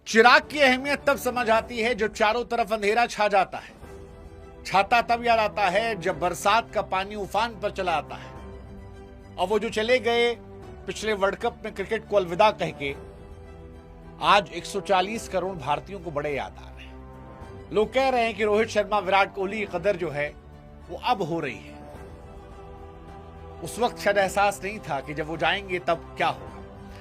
चिराग की अहमियत तब समझ आती है जब चारों तरफ अंधेरा छा जाता है। छाता तब याद आता है जब बरसात का पानी उफान पर चला आता है। और वो जो चले गए पिछले वर्ल्ड कप में क्रिकेट को अलविदा कह के, आज 140 करोड़ भारतीयों को बड़े याद आ रहे हैं। लोग कह रहे हैं कि रोहित शर्मा विराट कोहली की कदर जो है वो अब हो रही है। उस वक्त शायद एहसास नहीं था कि जब वो जाएंगे तब क्या होगा,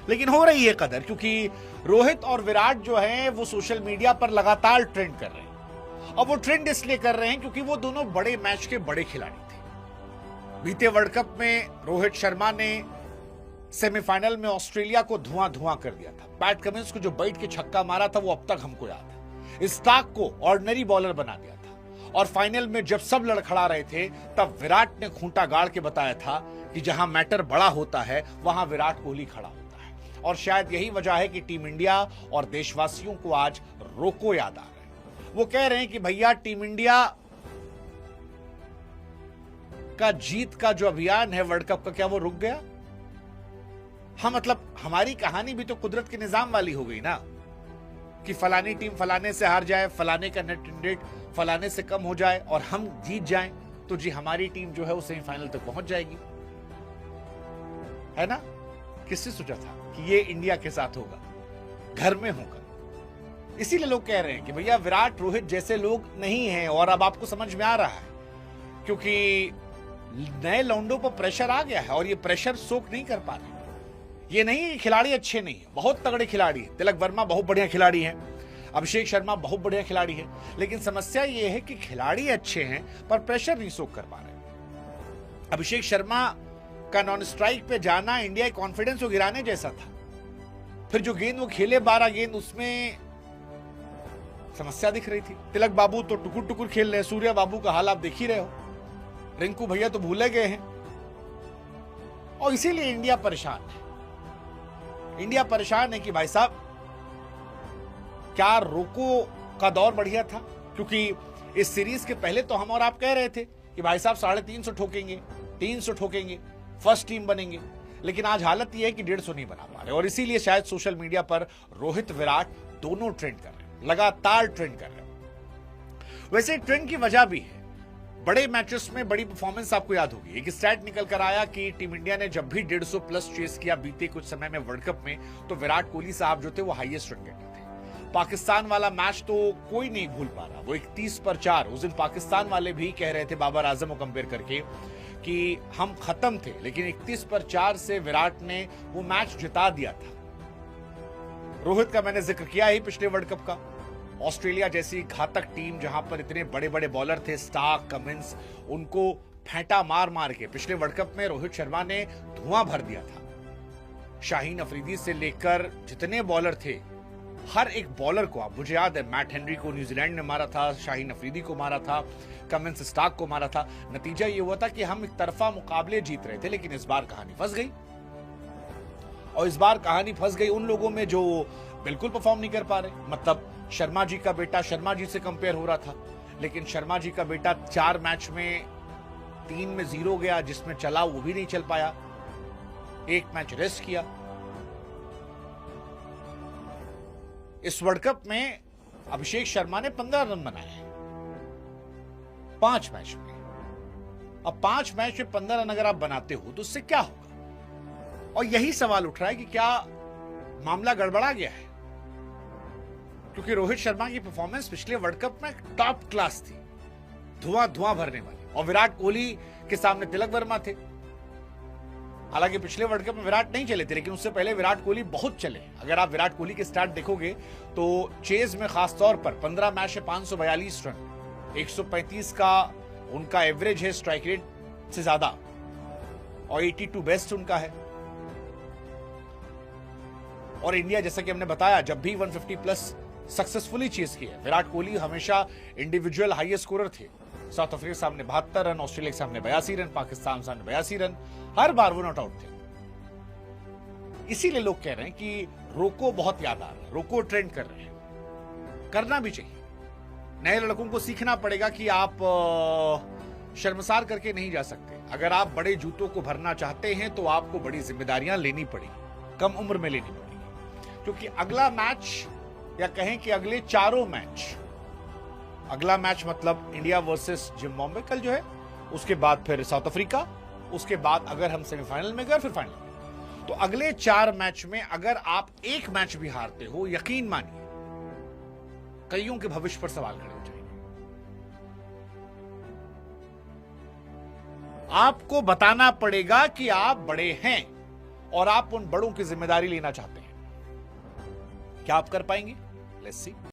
लेकिन हो रही है कदर, क्योंकि रोहित और विराट जो है वो सोशल मीडिया पर लगातार ट्रेंड कर रहे हैं। और वो ट्रेंड इसलिए कर रहे हैं क्योंकि वो दोनों बड़े मैच के बड़े खिलाड़ी थे। बीते वर्ल्ड कप में रोहित शर्मा ने सेमीफाइनल में ऑस्ट्रेलिया को धुआं धुआं कर दिया था। पैट कमिंस को जो बैठ के छक्का मारा था वो अब तक हमको याद है। स्टार्क को ऑर्डिनरी बॉलर बना दिया था। और फाइनल में जब सब लड़खड़ा रहे थे तब विराट ने खूंटा गाड़ के बताया था कि जहां मैटर बड़ा होता है वहां विराट कोहली खड़ा होता है। और शायद यही वजह है कि टीम इंडिया और देशवासियों को आज रोको याद आ रहा है। वो कह रहे हैं कि भैया टीम इंडिया का जीत का जो अभियान है वर्ल्ड कप का, क्या वो रुक गया? हाँ, मतलब हमारी कहानी भी तो कुदरत के निजाम वाली हो गई ना, कि फलानी टीम फलाने से हार जाए, फलाने का नेट रेट फलाने से कम हो जाए और हम जीत जाएं, तो जी हमारी टीम जो है वो सेमीफाइनल तक पहुंच जाएगी, है ना? किसने सोचा था कि ये इंडिया के साथ होगा, घर में होगा? इसीलिए लोग कह रहे हैं कि भैया विराट रोहित जैसे लोग नहीं हैं। और अब आपको समझ में आ रहा है, क्योंकि नए लौंडों पर प्रेशर आ गया है और ये प्रेशर सोख नहीं कर पा रहे। ये नहीं खिलाड़ी अच्छे नहीं है, बहुत तगड़े खिलाड़ी है। तिलक वर्मा बहुत बढ़िया खिलाड़ी है, अभिषेक शर्मा बहुत बढ़िया खिलाड़ी है, लेकिन समस्या ये है कि खिलाड़ी अच्छे हैं पर प्रेशर नहीं सोख कर पा रहे। अभिषेक शर्मा का नॉन स्ट्राइक पे जाना इंडिया के कॉन्फिडेंस को गिराने जैसा था। फिर जो गेंद वो खेले 12 गेंद, उसमें समस्या दिख रही थी। तिलक बाबू तो टुकुर टुकुर खेल रहे हैं, सूर्या बाबू का हाल आप देख ही रहे हो, रिंकू भैया तो भूले गए हैं। और इसीलिए इंडिया परेशान है। इंडिया परेशान है कि भाई साहब क्या रोको का दौर बढ़िया था? क्योंकि इस सीरीज के पहले तो हम और आप कह रहे थे कि भाई साहब 350 ठोकेंगे, 300 ठोकेंगे, फर्स्ट टीम बनेंगे, लेकिन आज हालत यह है कि 150 नहीं बना पा रहे। और इसीलिए शायद सोशल मीडिया पर रोहित विराट दोनों ट्रेंड कर रहे हैं, लगातार ट्रेंड कर रहे हैं। वैसे ट्रेंड की वजह भी है, बड़े मैचेस में बड़ी परफॉर्मेंस आपको याद होगी। एक स्टैट निकल कर आया कि टीम इंडिया ने जब भी 150 प्लस चेस किया बीते कुछ समय में वर्ल्ड कप में, तो विराट कोहली साहब जो थे वो हाईएस्ट रन गेटर थे। पाकिस्तान वाला मैच तो कोई नहीं भूल पा रहा, वो 31 पर 4। उस दिन पाकिस्तान वाले भी कह रहे थे बाबर आजम को कंपेयर करके कि हम खत्म थे, लेकिन 31 पर 4 से विराट ने वो मैच जिता दिया था। रोहित का मैंने जिक्र किया ही पिछले वर्ल्ड कप का। ऑस्ट्रेलिया जैसी घातक टीम जहां पर इतने बड़े बड़े बॉलर थे, स्टार्क, कमिंस, उनको फेंटा मार मार के पिछले वर्ल्ड कप में रोहित शर्मा ने धुआं भर दिया था। शाहीन अफरीदी से लेकर जितने बॉलर थे, हर एक बॉलर को, आप मुझे याद है मैट हेनरी को न्यूजीलैंड ने मारा था, शाहीन अफरीदी को मारा था, कमिंस स्टार्क को मारा था। नतीजा ये हुआ था कि हम एक तरफा मुकाबले जीत रहे थे, लेकिन इस बार कहानी फंस गई। और इस बार कहानी फंस गई उन लोगों में जो बिल्कुल परफॉर्म नहीं कर पा रहे। मतलब शर्मा जी का बेटा शर्मा जी से कंपेयर हो रहा था, लेकिन शर्मा जी का बेटा 4 मैच में 3 में 0 गया, जिसमें चला वो भी नहीं चल पाया, 1 मैच रेस्ट किया। इस वर्ल्ड कप में अभिषेक शर्मा ने 15 रन बनाए 5 मैच में। अब 5 मैच में 15 रन अगर आप बनाते हो तो उससे क्या होगा? और यही सवाल उठ रहा है कि क्या मामला गड़बड़ा गया है? क्योंकि रोहित शर्मा की परफॉर्मेंस पिछले वर्ल्ड कप में टॉप क्लास थी, धुआं धुआं भरने वाली। और विराट कोहली के सामने तिलक वर्मा थे। हालांकि पिछले वर्ल्ड कप में विराट नहीं चले थे, लेकिन उससे पहले विराट कोहली बहुत चले। अगर आप विराट कोहली के स्टार्ट देखोगे तो चेज में खासतौर पर 15 मैच में 542 रन, 135 का उनका एवरेज है स्ट्राइक रेट से ज्यादा, और 82 बेस्ट उनका है। और इंडिया, जैसा कि हमने बताया, जब भी 150 प्लस सक्सेसफुली चेस की है। विराट कोहली हमेशा इंडिविजुअल हाईएस्ट स्कोरर थे। साउथ अफ्रीका के सामने 72 रन, ऑस्ट्रेलिया के सामने 82 रन, पाकिस्तान के सामने 82 रन, हर बार वो नॉट आउट थे। इसीलिए लोग कह रहे हैं कि रोको बहुत याद आ रहा है, रोको ट्रेंड कर रहे हैं। करना भी चाहिए। नए लड़कों को सीखना पड़ेगा कि आप शर्मसार करके नहीं जा सकते। अगर आप बड़े जूतों को भरना चाहते हैं तो आपको बड़ी जिम्मेदारियां लेनी पड़ेगी, कम उम्र में लेनी पड़ेगी। क्योंकि अगला मैच या कहें कि अगले चारों मैच, अगला मैच मतलब इंडिया वर्सेस जिम्बाब्वे कल जो है, उसके बाद फिर साउथ अफ्रीका, उसके बाद अगर हम सेमीफाइनल में गए फिर फाइनल, तो अगले 4 मैच में अगर आप एक मैच भी हारते हो, यकीन मानिए कईयों के भविष्य पर सवाल खड़े हो जाएंगे। आपको बताना पड़ेगा कि आप बड़े हैं और आप उन बड़ों की जिम्मेदारी लेना चाहते हैं। क्या आप कर पाएंगे? Let's see.